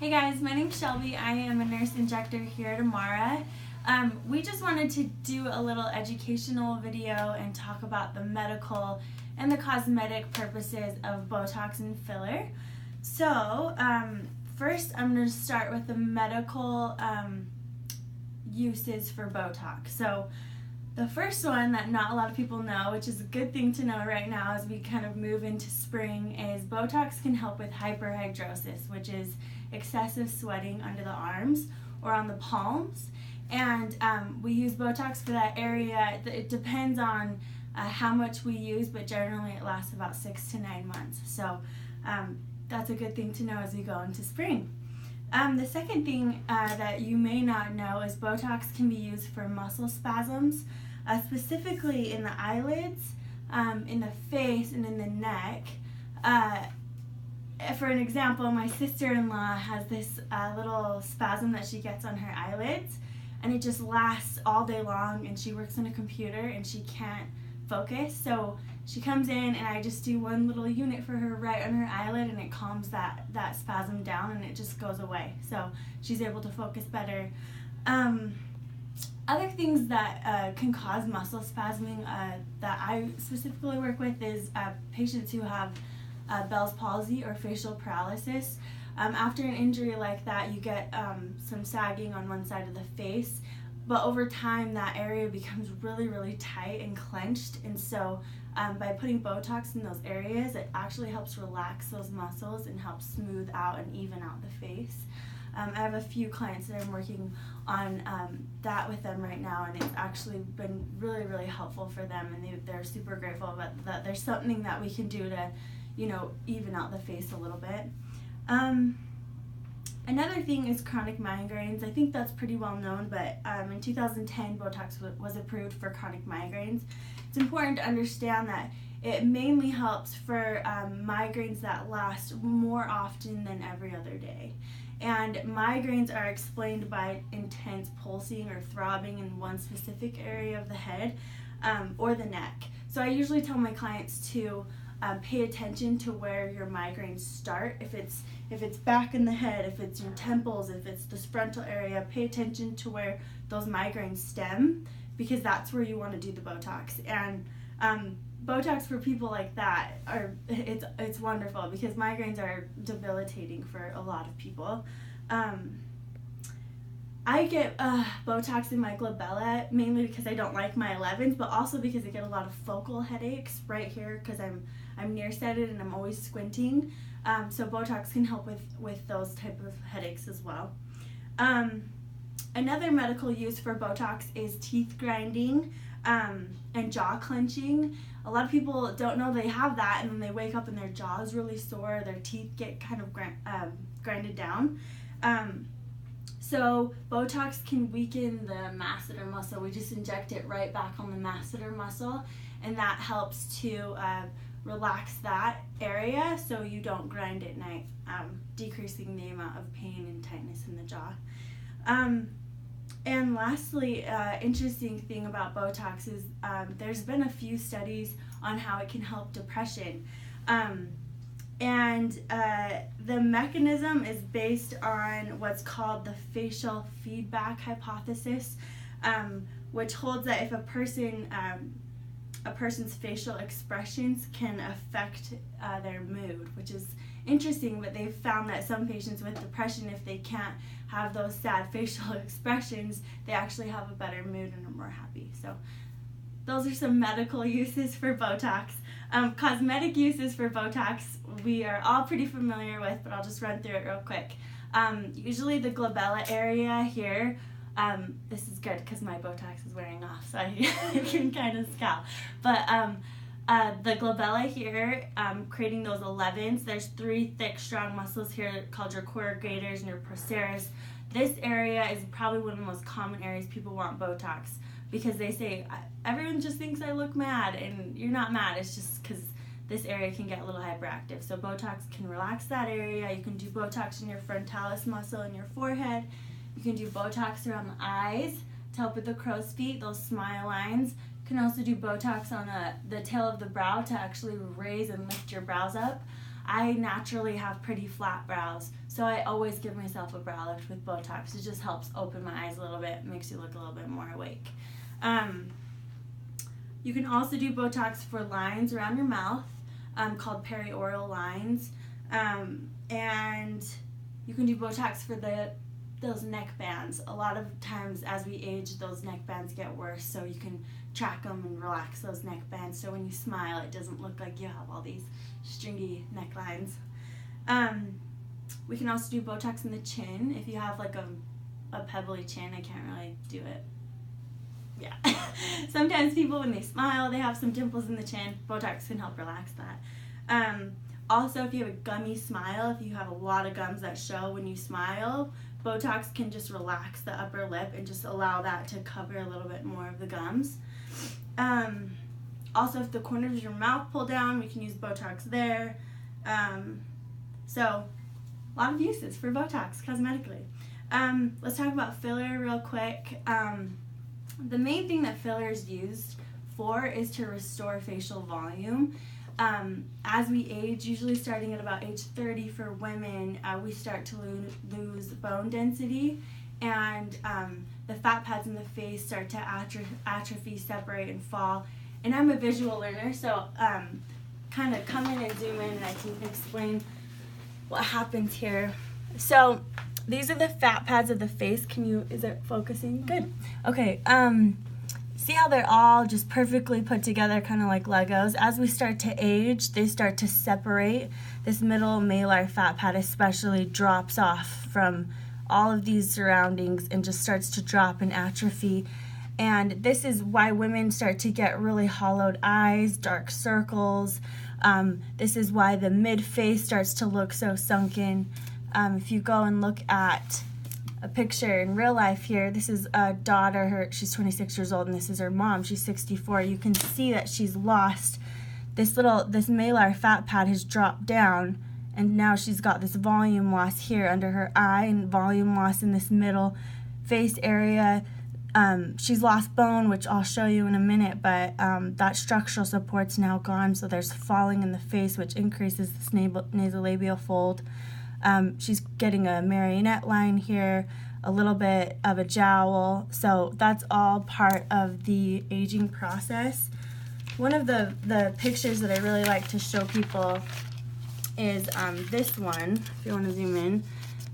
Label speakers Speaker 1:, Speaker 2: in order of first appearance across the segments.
Speaker 1: Hey guys, my name's Shelby. I am a nurse injector here at Amara. We just wanted to do a little educational video and talk about the medical and the cosmetic purposes of Botox and filler. So, first I'm going to start with the medical uses for Botox. So, the first one that not a lot of people know, which is a good thing to know right now as we kind of move into spring, is Botox can help with hyperhidrosis, which is excessive sweating under the arms or on the palms. And we use Botox for that area. It depends on how much we use, but generally it lasts about 6 to 9 months. So that's a good thing to know as we go into spring. The second thing that you may not know is Botox can be used for muscle spasms, specifically in the eyelids, in the face, and in the neck. For an example, my sister-in-law has this little spasm that she gets on her eyelids, and it just lasts all day long, and she works on a computer and she can't focus. So she comes in and I just do one little unit for her right on her eyelid, and it calms that spasm down and it just goes away. So she's able to focus better. Other things that can cause muscle spasming that I specifically work with is patients who have Bell's palsy or facial paralysis. After an injury like that, you get some sagging on one side of the face, but over time that area becomes really, really tight and clenched, and so by putting Botox in those areas, it actually helps relax those muscles and helps smooth out and even out the face. I have a few clients that I'm working on that with them right now, and it's actually been really, really helpful for them, and they're super grateful that there's something that we can do to, even out the face a little bit. Another thing is chronic migraines. I think that's pretty well known, but in 2010, Botox was approved for chronic migraines. It's important to understand that it mainly helps for migraines that last more often than every other day. And migraines are explained by intense pulsing or throbbing in one specific area of the head or the neck. So I usually tell my clients to pay attention to where your migraines start. If it's back in the head, if it's your temples, if it's this frontal area, pay attention to where those migraines stem, because that's where you want to do the Botox. And Botox for people like that it's wonderful, because migraines are debilitating for a lot of people. I get Botox in my glabella mainly because I don't like my 11s, but also because I get a lot of focal headaches right here because I'm nearsighted and I'm always squinting. So Botox can help with those type of headaches as well. Another medical use for Botox is teeth grinding and jaw clenching. A lot of people don't know they have that, and then they wake up and their jaw is really sore, their teeth get kind of grinded down. So Botox can weaken the masseter muscle. We just inject it right back on the masseter muscle, and that helps to relax that area so you don't grind at night, decreasing the amount of pain and tightness in the jaw. And lastly, interesting thing about Botox is there's been a few studies on how it can help depression. And the mechanism is based on what's called the facial feedback hypothesis, which holds that if a person's facial expressions can affect their mood, which is interesting, but they've found that some patients with depression, if they can't have those sad facial expressions, they actually have a better mood and are more happy. So those are some medical uses for Botox. Cosmetic uses for Botox we are all pretty familiar with, but I'll just run through it real quick. Usually the glabella area here, this is good because my Botox is wearing off, so I can kind of scowl. But the glabella here, creating those 11s, there's 3 thick, strong muscles here called your corrugators and your procerus. This area is probably one of the most common areas people want Botox, because they say, everyone just thinks I look mad, and you're not mad, it's just because this area can get a little hyperactive. So Botox can relax that area. You can do Botox in your frontalis muscle in your forehead. You can do Botox around the eyes to help with the crow's feet, those smile lines. You can also do Botox on the tail of the brow to actually raise and lift your brows up. I naturally have pretty flat brows, so I always give myself a brow lift with Botox. It just helps open my eyes a little bit, makes you look a little bit more awake. You can also do Botox for lines around your mouth, called perioral lines, and you can do Botox for those neck bands. A lot of times as we age, those neck bands get worse, so you can track them and relax those neck bands, so when you smile, it doesn't look like you have all these stringy necklines. We can also do Botox in the chin. If you have like a pebbly chin, I can't really do it. Yeah. Sometimes people, when they smile, they have some dimples in the chin. Botox can help relax that. Also, if you have a gummy smile, if you have a lot of gums that show when you smile, Botox can just relax the upper lip and just allow that to cover a little bit more of the gums. Also, if the corners of your mouth pull down, we can use Botox there. So, a lot of uses for Botox cosmetically. Let's talk about filler real quick. The main thing that filler is used for is to restore facial volume. As we age, usually starting at about age 30 for women, we start to lose bone density, and the fat pads in the face start to atrophy, separate, and fall. And I'm a visual learner, so kind of come in and zoom in and I can explain what happens here. So these are the fat pads of the face. Is it focusing? Good. Okay. See how they're all just perfectly put together, kind of like Legos? As we start to age, they start to separate. This middle malar fat pad especially drops off from all of these surroundings and just starts to drop and atrophy. And this is why women start to get really hollowed eyes, dark circles. This is why the mid-face starts to look so sunken. If you go and look at a picture in real life here, this is a daughter, she's 26 years old, and this is her mom, she's 64. You can see that she's lost this malar fat pad has dropped down, and now she's got this volume loss here under her eye and volume loss in this middle face area. She's lost bone, which I'll show you in a minute, but that structural support's now gone, so there's falling in the face, which increases this nasolabial fold. She's getting a marionette line here, a little bit of a jowl, so that's all part of the aging process. One of the pictures that I really like to show people is this one, if you want to zoom in.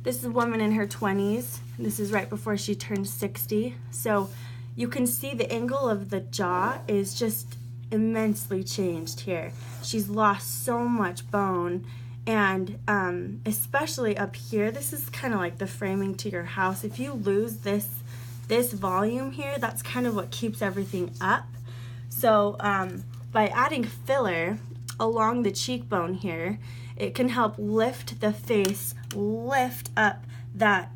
Speaker 1: This is a woman in her 20s. This is right before she turned 60. So you can see the angle of the jaw is just immensely changed here. She's lost so much bone. And especially up here, this is kind of like the framing to your house. If you lose this volume here, that's kind of what keeps everything up. So by adding filler along the cheekbone here, it can help lift the face, lift up that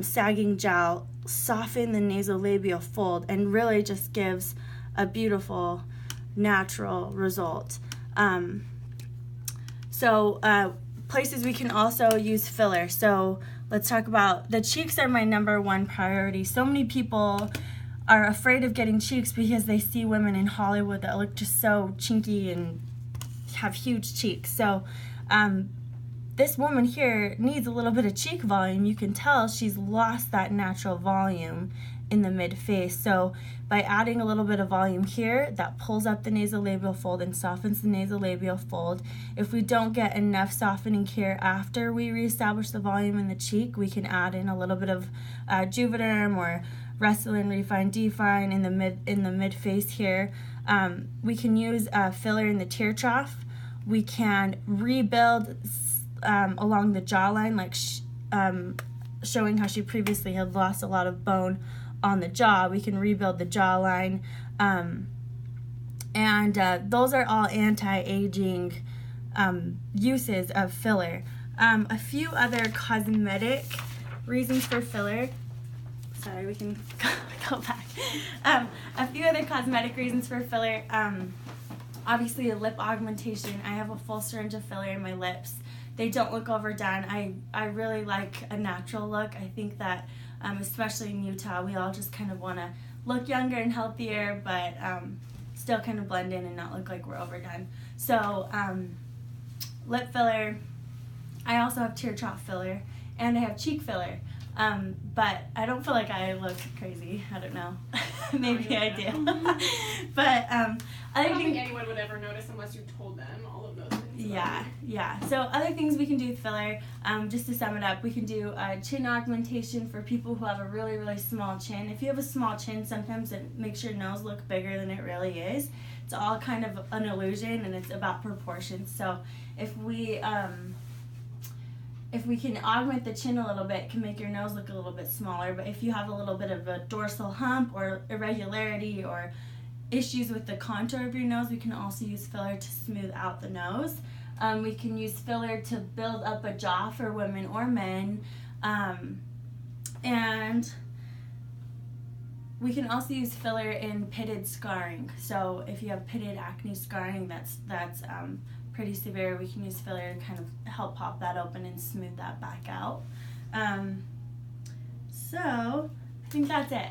Speaker 1: sagging jowl, soften the nasolabial fold, and really just gives a beautiful, natural result. Places we can also use filler. So let's talk about, the cheeks are my #1 priority. So many people are afraid of getting cheeks because they see women in Hollywood that look just so chinky and have huge cheeks. So this woman here needs a little bit of cheek volume. You can tell she's lost that natural volume in the mid-face. So by adding a little bit of volume here, that pulls up the nasolabial fold and softens the nasolabial fold. If we don't get enough softening here after we reestablish the volume in the cheek, we can add in a little bit of Juvederm or Restylane Refine Define in the mid-face here. We can use filler in the tear trough. We can rebuild along the jawline, like showing how she previously had lost a lot of bone on the jaw. We can rebuild the jawline, and those are all anti-aging uses of filler. A few other cosmetic reasons for filler. Sorry, we can go back. A few other cosmetic reasons for filler. Obviously, a lip augmentation. I have a full syringe of filler in my lips. They don't look overdone. I really like a natural look. I think that, especially in Utah, we all just kind of want to look younger and healthier, but still kind of blend in and not look like we're overdone. So lip filler. I also have tear trough filler, and I have cheek filler. But I don't feel like I look crazy. I don't know. Maybe I do. But
Speaker 2: I don't think anyone would ever notice unless you told them all of those things.
Speaker 1: Yeah. So other things we can do with filler, just to sum it up, we can do chin augmentation for people who have a really, really small chin. If you have a small chin, sometimes it makes your nose look bigger than it really is. It's all kind of an illusion, and it's about proportions. So if we can augment the chin a little bit, it can make your nose look a little bit smaller. But if you have a little bit of a dorsal hump or irregularity or issues with the contour of your nose, we can also use filler to smooth out the nose. We can use filler to build up a jaw for women or men. And we can also use filler in pitted scarring. So if you have pitted acne scarring, that's pretty severe, we can use filler to kind of help pop that open and smooth that back out. So I think that's it.